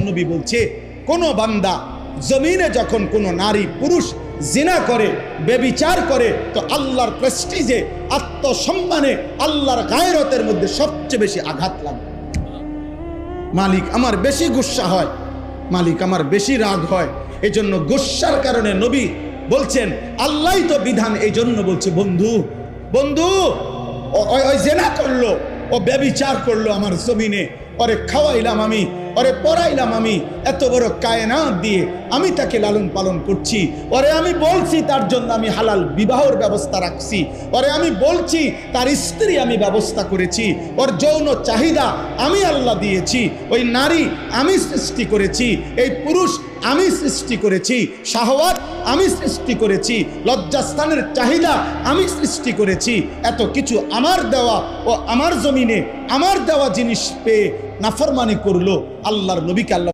নবী বলছে, কোন বান্দা জমিনে যখন কোনো নারী পুরুষ জিনা করে, বেবিচার করে, তো আল্লাহর প্রেস্টিজে, আত্মসম্মানে, আল্লাহর গায়রতের মধ্যে সবচেয়ে বেশি আঘাত লাগে। মালিক আমার বেশি গুসা হয়, মালিক আমার বেশি রাগ হয়। এই জন্য গুসার কারণে নবী বলছেন, আল্লাহই তো বিধান, এই জন্য বলছে, বন্ধু বন্ধু ওই জেনা করলো, ও ব্যভিচার করলো আমার জমিনে, ওরে খাওয়াইলাম আমি, ওরে পড়াইলাম আমি, এত বড় কায়নাত দিয়ে আমি তাকে লালন পালন করছি, ওরে আমি বলছি তার জন্য আমি হালাল বিবাহের ব্যবস্থা রাখছি, ওরে আমি বলছি তার স্ত্রী আমি ব্যবস্থা করেছি, ওর যৌন চাহিদা আমি আল্লাহ দিয়েছি, ওই নারী আমি সৃষ্টি করেছি, এই পুরুষ আমি সৃষ্টি করেছি, শাহওয়াত আমি সৃষ্টি করেছি, লজ্জাস্থানের চাহিদা আমি সৃষ্টি করেছি, এত কিছু আমার দেওয়া, ও আমার জমিনে আমার দেওয়া জিনিস পেয়ে নাফরমানি করলো। আল্লাহর নবীকে আল্লাহ